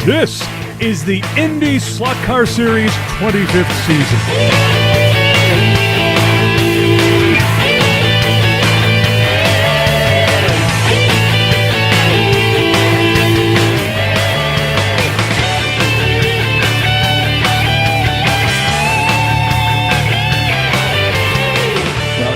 This is the IndySlotCar Series 25th season.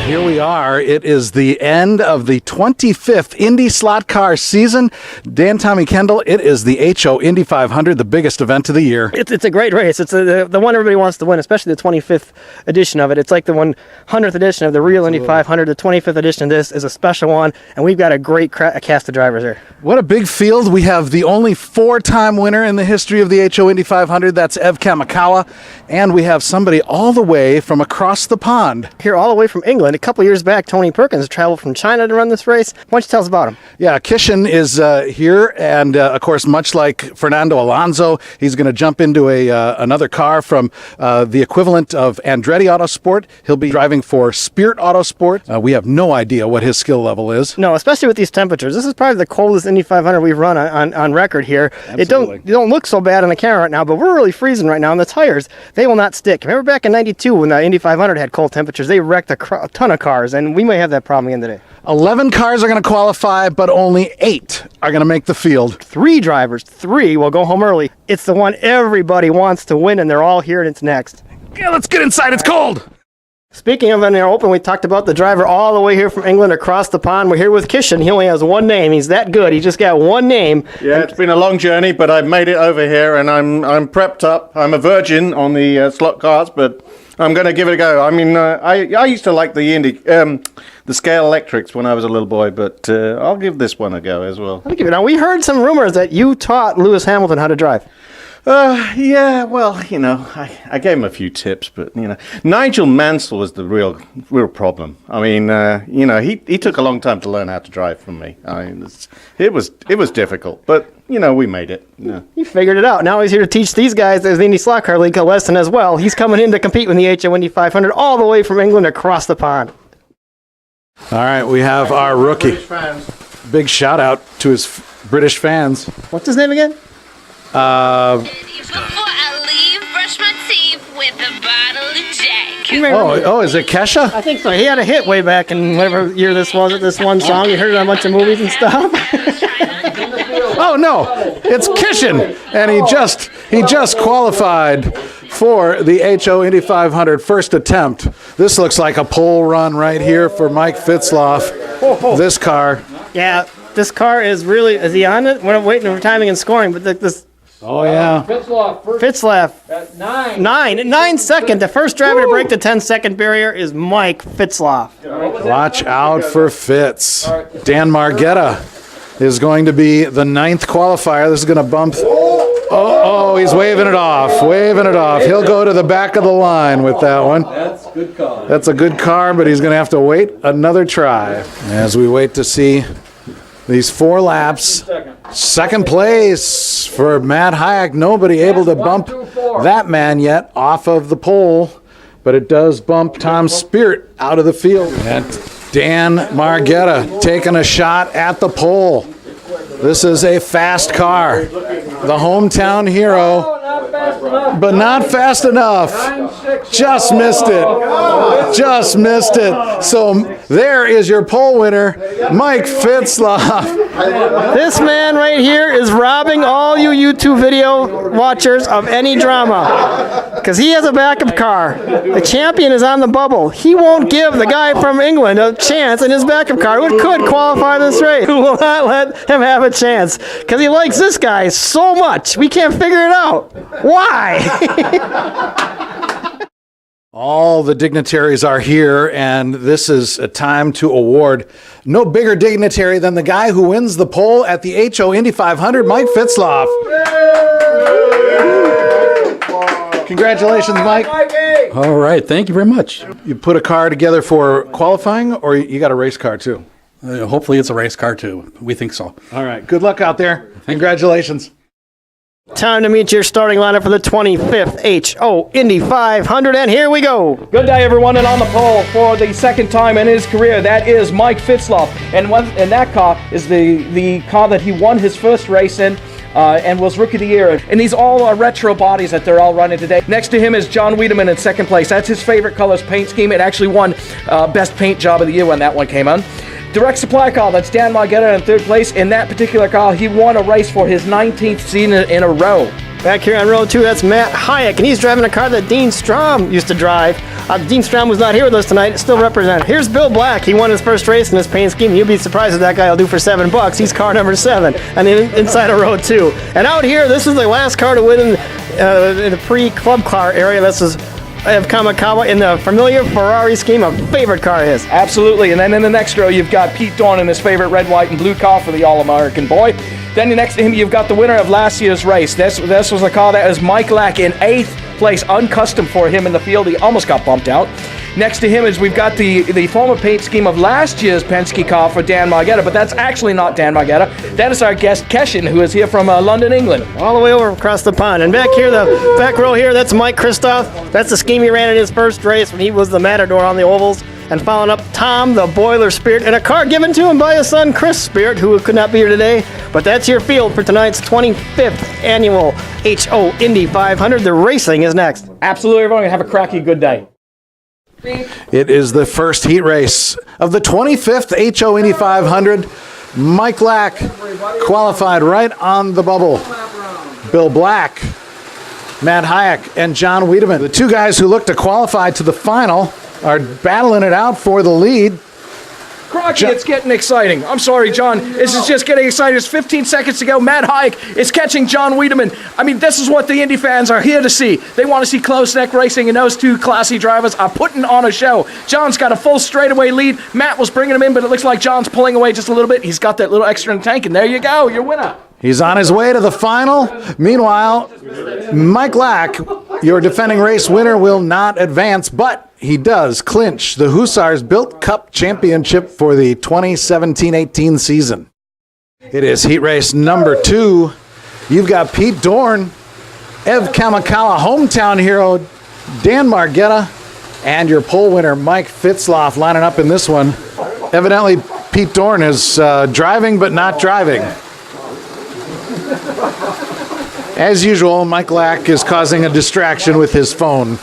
Here we are. It is the end of the 25th IndySlotCar season. Dan Tommy Kendall, it is the HO Indy 500, the biggest event of the year. It's a great race. It's the one everybody wants to win, especially the 25th edition of it. It's like the 100th edition of the real Indy 500. The 25th edition of this is a special one, and we've got a great cast of drivers here. What a big field. We have the only four-time winner in the history of the HO Indy 500. That's Ev Kamikawa. And we have somebody all the way from across the pond. Here all the way from England. A couple years back, Tony Perkins traveled from China to run this race. Why don't you tell us about him? Yeah, Kishin is here, and of course, much like Fernando Alonso, he's going to jump into another car from the equivalent of Andretti Autosport. He'll be driving for Spirit Autosport. We have no idea what his skill level is. No, especially with these temperatures. This is probably the coldest Indy 500 we've run on record here. Absolutely. It don't look so bad on the camera right now, but we're really freezing right now, and the tires, they will not stick. Remember back in '92 when the Indy 500 had cold temperatures, they wrecked a ton of cars, and we may have that problem again today. 11 cars are going to qualify, but only 8 are going to make the field. 3 drivers, 3 will go home early. It's the one everybody wants to win, and they're all here, and it's next. Yeah, let's get inside. It's cold. Speaking of in the open, we talked about the driver all the way here from England across the pond. We're here with Kishin. He only has one name. He's that good. He just got one name. Yeah, it's been a long journey, but I've made it over here, and I'm prepped up. I'm a virgin on the slot cars, but I'm going to give it a go. I mean, I used to like the Indy, the scale electrics when I was a little boy, but I'll give this one a go as well. Now, we heard some rumors that you taught Lewis Hamilton how to drive. Yeah, well, you know, I gave him a few tips, but, you know, Nigel Mansell was the real problem. I mean, you know, he took a long time to learn how to drive from me. I mean, it was difficult, but, you know, we made it. Yeah. He figured it out. Now he's here to teach these guys as the Indy Slot Car League a lesson as well. He's coming in to compete with the HO Indy 500 all the way from England across the pond. All right, we have our rookie. Big shout out to his British fans. What's his name again? Before I leave, brush my teeth with a bottle of Jack. Oh, is it Kesha? I think so. He had a hit way back in whatever year this was, this one song. You heard it on a bunch of movies and stuff. Oh, no, it's Kishin, and he just qualified for the HO Indy 500 first attempt. This looks like a pole run right here for Mike Fitzloff. This car. Yeah, this car is really, is he on it? We're waiting for timing and scoring, but this... Oh, yeah. Fitzloff. 9 second. The first driver to break the 10-second barrier is Mike Fitzloff. Watch out for Fitz. Dan Margetta is going to be the 9th qualifier. This is going to bump. Oh, he's waving it off. He'll go to the back of the line with that one. That's a good car. That's a good car, but he's going to have to wait another try. As we wait to see these 4 laps. Second place for Matt Hayek. Nobody able to bump that man yet off of the pole, but it does bump Tom Spirit out of the field. And Dan Margetta taking a shot at the pole. This is a fast car. The hometown hero, but not fast enough. Just missed it. So there is your pole winner, Mike Fitzloff. This man right here is robbing all you YouTube video watchers of any drama because he has a backup car. The champion is on the bubble. He won't give the guy from England a chance in his backup car who could qualify this race, who will not let him have a chance because he likes this guy so much. We can't figure it out. Why? All the dignitaries are here, and this is a time to award no bigger dignitary than the guy who wins the pole at the HO Indy 500, Mike Fitzloff. Congratulations, Mike. All right, thank you very much. You put a car together for qualifying, or you got a race car too? Hopefully it's a race car too. We think so. All right, good luck out there. Congratulations. Time to meet your starting lineup for the 25th HO Indy 500, and here we go. Good day, everyone, and on the pole for the second time in his career, that is Mike Fitzloff. And that car is the car that he won his first race in and was Rookie of the Year. And these all are retro bodies that they're all running today. Next to him is John Wiedemann in second place. That's his favorite colors paint scheme. It actually won Best Paint Job of the Year when that one came on. Direct Supply car, that's Dan Margetta in third place. In that particular car, he won a race for his 19th season in a row. Back here on row 2, that's Matt Hayek, and he's driving a car that Dean Strom used to drive. Dean Strom was not here with us tonight, still represented. Here's Bill Black. He won his first race in this paint scheme. You'll be surprised what that guy will do for $7. He's car number 7, and inside of row 2. And out here, this is the last car to win in the pre-club car area. This is Ev Kamakawa in the familiar Ferrari scheme, a favorite car of his. Absolutely, and then in the next row, you've got Pete Dorn in his favorite red, white, and blue car for the All-American boy. Then next to him, you've got the winner of last year's race. This was a car that was Mike Lack in 8th place, uncustom for him in the field. He almost got bumped out. Next to him is we've got the former paint scheme of last year's Penske car for Dan Margetta, but that's actually not Dan Margetta. That is our guest Keshin, who is here from London, England. All the way over across the pond. And back here, the back row here, that's Mike Kristoff. That's the scheme he ran in his first race when he was the Matador on the ovals. And following up, Tom, the Boiler Spirit, and a car given to him by his son, Chris Spirit, who could not be here today. But that's your field for tonight's 25th annual HO Indy 500. The racing is next. Absolutely, everyone. Have a cracky good day. It is the first heat race of the 25th HO Indy 500. Mike Lack qualified right on the bubble. Bill Black, Matt Hayek, and John Wiedemann. The two guys who look to qualify to the final are battling it out for the lead. Crocky, it's getting exciting. I'm sorry, John. This is just getting exciting. It's 15 seconds to go. Matt Hayek is catching John Wiedemann. I mean, this is what the Indy fans are here to see. They want to see close neck racing, and those two classy drivers are putting on a show. John's got a full straightaway lead. Matt was bringing him in, but it looks like John's pulling away just a little bit. He's got that little extra in the tank, and there you go, your winner. He's on his way to the final. Meanwhile, Mike Lack, your defending race winner, will not advance, but he does clinch the Hussars Built Cup Championship for the 2017-18 season. It is heat race number 2. You've got Pete Dorn, Ev Kamakawa, hometown hero Dan Margetta, and your pole winner Mike Fitzloff lining up in this one. Evidently, Pete Dorn is driving but not driving. As usual, Mike Lack is causing a distraction with his phone.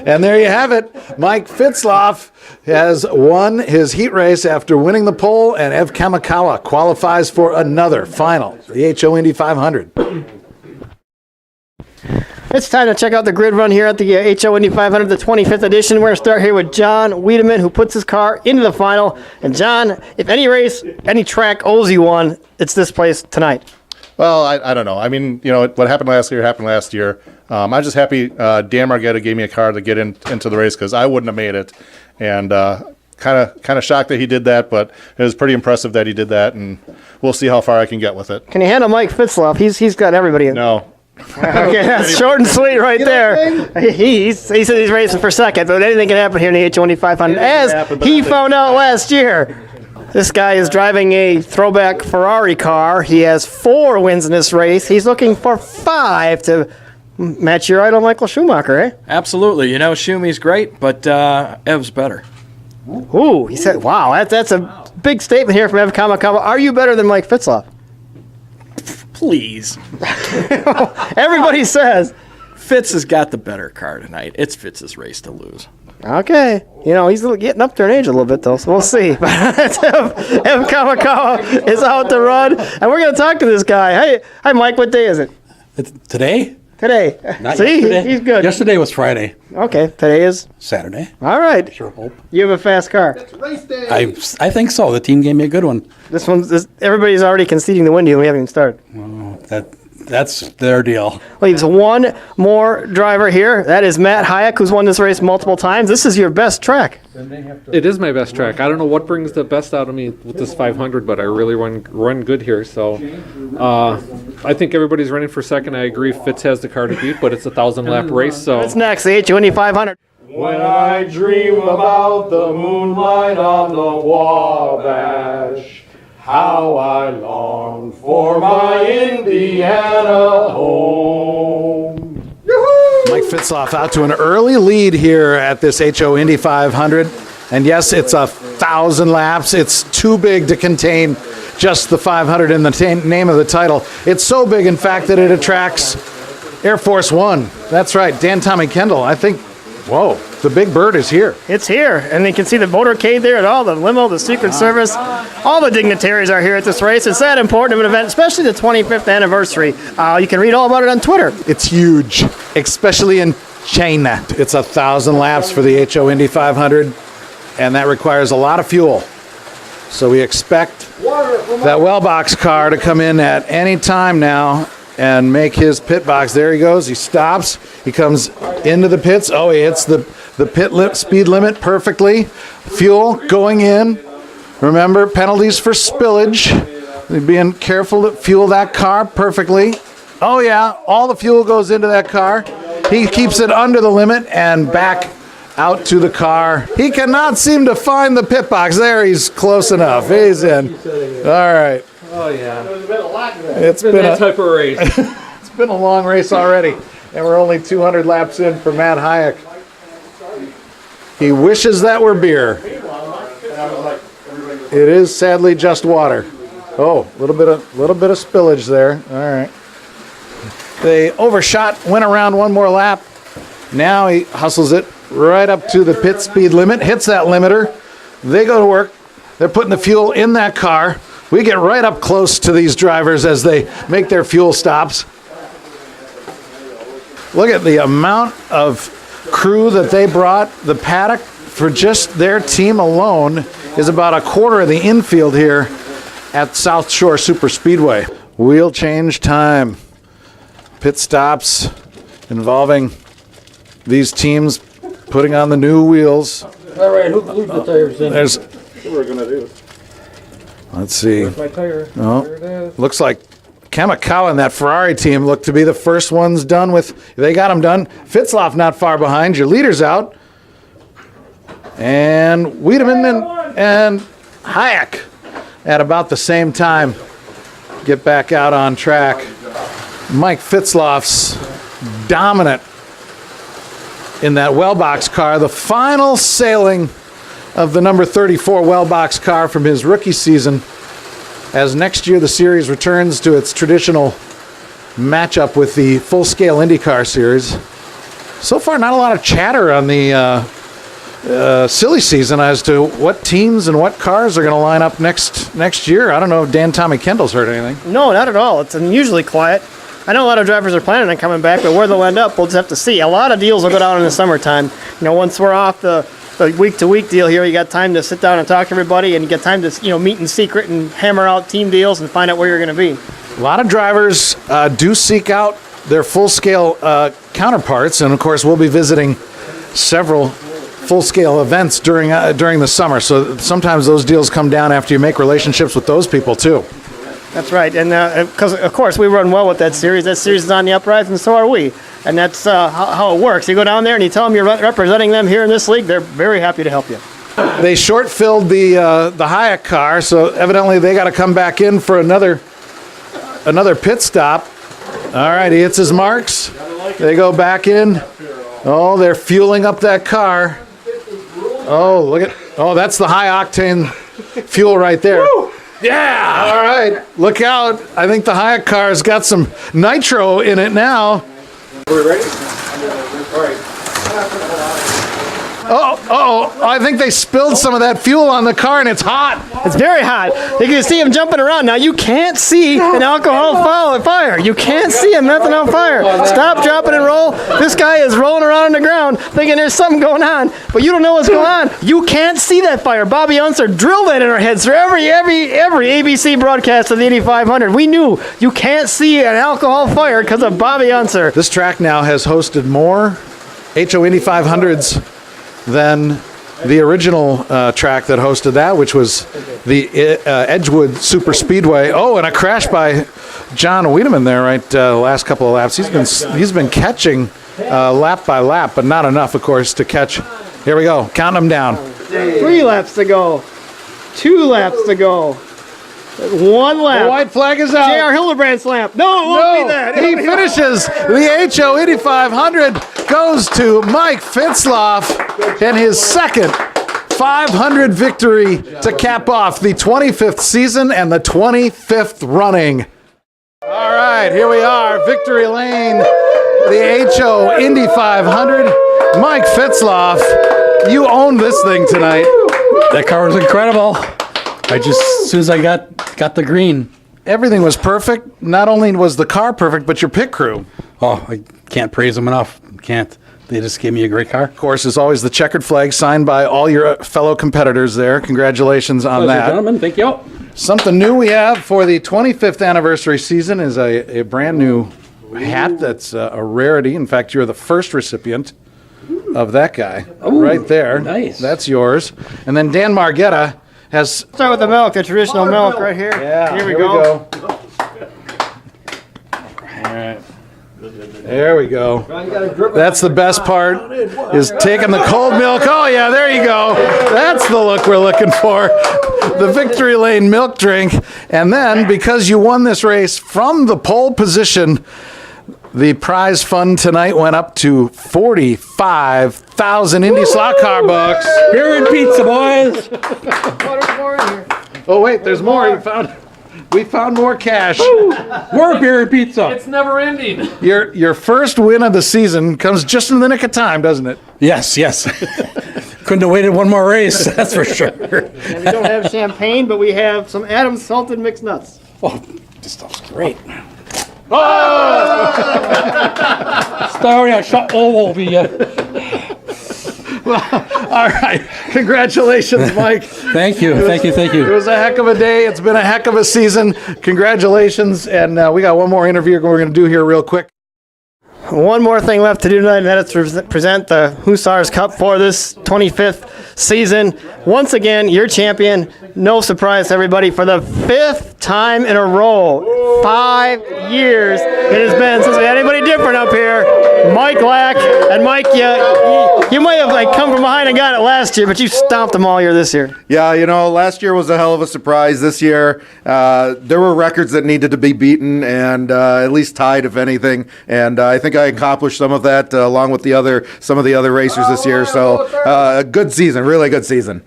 And there you have it. Mike Fitzloff has won his heat race after winning the pole, and Ev Kamakawa qualifies for another final, the HO Indy 500. It's time to check out the grid run here at the HO Indy 500, the 25th edition. We're going to start here with John Wiedemann, who puts his car into the final. And John, if any race, any track owes you one, it's this place tonight. Well, I don't know. I mean, you know, what happened last year happened last year. I'm just happy Dan Margetta gave me a car to get into the race because I wouldn't have made it. And kind of shocked that he did that, but it was pretty impressive that he did that, and we'll see how far I can get with it. Can you handle Mike Fitzloff? He's got everybody in. No. Okay, that's short and sweet right there. He said he's racing for second, but anything can happen here in the HO Indy 500, as he found out last year. This guy is driving a throwback Ferrari car. He has 4 wins in this race. He's looking for 5 to match your idol, Michael Schumacher, eh? Absolutely. You know, Schumy's great, but Ev's better. Ooh, he said, wow, that's a big statement here from Ev Kamakawa. Are you better than Mike Fitzloff? Please. Everybody says. Fitz has got the better car tonight. It's Fitz's race to lose. Okay. You know, he's getting up there in age a little bit, though, so we'll see. Ev Kamakawa is out to run, and we're going to talk to this guy. Hi, Mike, what day is it? It's today? Today. Not See, yesterday. he's good. Yesterday was Friday. Okay, today is? Saturday. All right. Sure hope. You have a fast car. I think so. The team gave me a good one. Everybody's already conceding the win deal. We haven't even started. Oh, that's their deal. Leaves one more driver here. That is Matt Hayek, who's won this race multiple times. This is your best track. It is my best track. I don't know what brings the best out of me with this 500, but I really run good here. So I think everybody's running for second. I agree Fitz has the car to beat, but it's a 1,000-lap race. So what's next? The HO Indy 500. When I dream about the moonlight on the Wabash, how I long for my Indiana home. Mike Fitzloff out to an early lead here at this HO Indy 500. And yes, it's 1,000 laps. It's too big to contain just the 500 in the name of the title. It's so big, in fact, that it attracts Air Force One. That's right, Dan Tommy Kendall. I think, whoa, the big bird is here. It's here, and you can see the motorcade there and all the limo, the Secret Service. All the dignitaries are here at this race. It's that important of an event, especially the 25th anniversary. You can read all about it on Twitter. It's huge, especially in China. It's 1,000 laps for the HO Indy 500, and that requires a lot of fuel. So we expect that Wellbox car to come in at any time now and make his pit box. There he goes. He stops. He comes into the pits. Oh, he hits the speed limit perfectly. Fuel going in. Remember, penalties for spillage. Being careful to fuel that car perfectly. Oh, yeah. All the fuel goes into that car. He keeps it under the limit and back out to the car. He cannot seem to find the pit box. There, he's close enough. He's in. All right. Oh, yeah. It's been that type of race. It's been a long race already, and we're only 200 laps in for Matt Hayek. He wishes that were beer. It is sadly just water. Oh, a little bit of spillage there. All right. They overshot, went around one more lap. Now he hustles it right up to the pit speed limit, hits that limiter. They go to work. They're putting the fuel in that car. We get right up close to these drivers as they make their fuel stops. Look at the amount of crew that they brought. The paddock for just their team alone is about a quarter of the infield here at South Shore Superspeedway. Wheel change time. Pit stops involving these teams putting on the new wheels. All right, who glued the tires in? There's, What we're gonna do? let's see. Where's my tire? Oh, There it is. looks like Kamikawa and that Ferrari team look to be the first ones done with. They got them done. Fitzloff not far behind. Your leader's out. And Wiedemann and Hayek at about the same time get back out on track. Mike Fitzloff's dominant in that Wellbox car. The final sailing of the number 34 Wellbox car from his rookie season, as next year the series returns to its traditional matchup with the full-scale IndyCar Series. So far, not a lot of chatter on the silly season as to what teams and what cars are going to line up next year. I don't know if Dan Tommy Kendall's heard anything. No, not at all. It's unusually quiet. I know a lot of drivers are planning on coming back, but where they'll end up, we'll just have to see. A lot of deals will go down in the summertime. Once we're off the week-to-week deal here, you got time to sit down and talk to everybody, and you get time to meet in secret and hammer out team deals and find out where you're going to be. A lot of drivers do seek out their full-scale counterparts, and of course we'll be visiting several full-scale events during the summer. So sometimes those deals come down after you make relationships with those people too. That's right, and because of course we run well with that series. That series is on the uprise, and so are we. And that's how it works. You go down there and you tell them you're representing them here in this league. They're very happy to help you. They short-filled the Hayek car, so evidently they got to come back in for another pit stop. All right, he hits his marks. They go back in. Oh, they're fueling up that car. Oh, look at. Oh, that's the high-octane fuel right there. Woo! Yeah! All right, look out. I think the Hayek car's got some nitro in it now. Are we ready? All right. Oh, I think they spilled some of that fuel on the car, and it's hot. It's very hot. You can see him jumping around. Now, you can't see an alcohol fire. You can't see a methanol fire. Stop, drop, and roll. This guy is rolling around on the ground thinking there's something going on, but you don't know what's going on. You can't see that fire. Bobby Unser drilled that in our heads through every ABC broadcast of the Indy 500. We knew you can't see an alcohol fire because of Bobby Unser. This track now has hosted more HO Indy 500s than the original track that hosted that, which was the Edgewood Superspeedway. Oh, and a crash by John Wiedemann there, right? The last couple of laps. He's been catching lap by lap, but not enough, of course, to catch. Here we go, counting them down. 3 laps to go. 2 laps to go. 1 lap. The white flag is out. J.R. Hildebrandt's lap. No, it won't be that. He finishes the HO Indy 500, goes to Mike Fitzloff in his second 500 victory to cap off the 25th season and the 25th running. All right, here we are, victory lane, the HO Indy 500. Mike Fitzloff, you owned this thing tonight. That car was incredible. As soon as I got the green. Everything was perfect. Not only was the car perfect, but your pit crew. Oh, I can't praise them enough. Can't. They just gave me a great car. Of course, as always, the checkered flag signed by all your fellow competitors there. Congratulations on Pleasure, that. gentlemen. Thank you. Something new we have for the 25th anniversary season is a brand new hat that's a rarity. In fact, you're the first recipient of that guy right there. Nice. That's yours. And then Dan Margetta has... Start with the milk, the traditional milk right here. Yeah, here we go. All right. There we go. That's the best part, is taking the cold milk. Oh, yeah, there you go. That's the look we're looking for. The Victory Lane milk drink. And then, because you won this race from the pole position, the prize fund tonight went up to 45,000 Indy slot car bucks. Beer and pizza, boys. Oh, wait, there's more. We found more cash. More beer and pizza. It's never ending. Your first win of the season comes just in the nick of time, doesn't it? Yes. Couldn't have waited one more race, that's for sure. And we don't have champagne, but we have some Adams salted mixed nuts. Oh, this stuff's great. Oh! Sorry, I shot all over you. All right. Congratulations, Mike. Thank you. It was a heck of a day. It's been a heck of a season. Congratulations. And we got one more interview we're going to do here real quick. One more thing left to do tonight, and that is to present the Hussars Cup for this 25th season. Once again, your champion, no surprise to everybody, for the 5th time in a row. 5 years it has been since we had anybody different up here. Mike Lack. And Mike, you might have come from behind and got it last year, but you stomped them all year this year. Yeah, last year was a hell of a surprise. This year, there were records that needed to be beaten and at least tied, if anything. And I think I accomplished some of that along with some of the other racers this year. So a good season, really good season.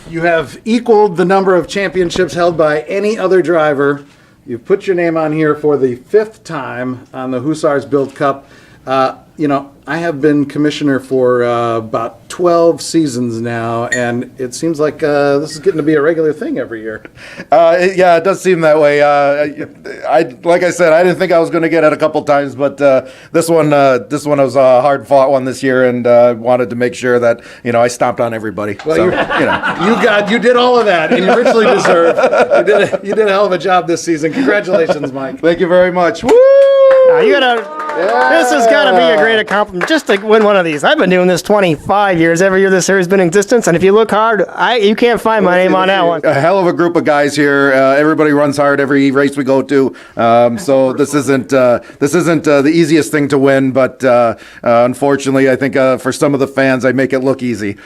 You have equaled the number of championships held by any other driver. You've put your name on here for the 5th time on the Hussars Build Cup. I have been commissioner for about 12 seasons now, and it seems like this is getting to be a regular thing every year. Yeah, it does seem that way. Like I said, I didn't think I was going to get it a couple times, but this one was a hard-fought one this year, and wanted to make sure that I stomped on everybody. Well, you did all of that, and you richly deserve. You did a hell of a job this season. Congratulations, Mike. Thank you very much. Woo! This has got to be a great accomplishment just to win one of these. I've been doing this 25 years. Every year this series has been in existence, and if you look hard, you can't find my name on that one. A hell of a group of guys here. Everybody runs hard every race we go to. So this isn't the easiest thing to win, but unfortunately, I think for some of the fans, I make it look easy.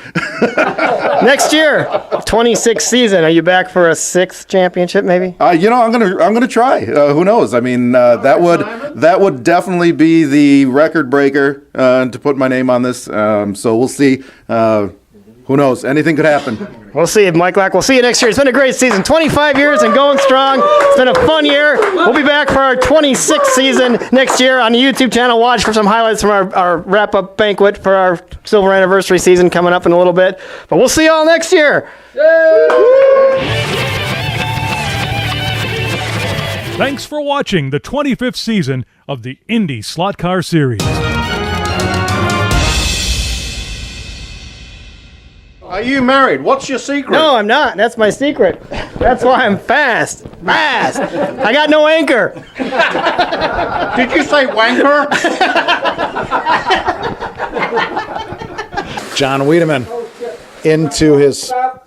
Next year, 26th season. Are you back for a 6th championship, maybe? I'm gonna try. Who knows? I mean, that would definitely be the record breaker to put my name on this. So we'll see. Who knows? Anything could happen. We'll see. Mike Lack, we'll see you next year. It's been a great season. 25 years and going strong. It's been a fun year. We'll be back for our 26th season next year on the YouTube channel. Watch for some highlights from our wrap-up banquet for our silver anniversary season coming up in a little bit. But we'll see you all next year. Thanks for watching the 25th season of the Indy Slot Car Series. Are you married? What's your secret? No, I'm not. That's my secret. That's why I'm fast. I got no anchor. Did you say wanker? John Wiedemann into his... Stop.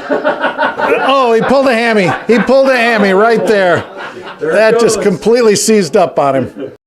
Oh, he pulled a hammy. He pulled a hammy right there. That just completely seized up on him.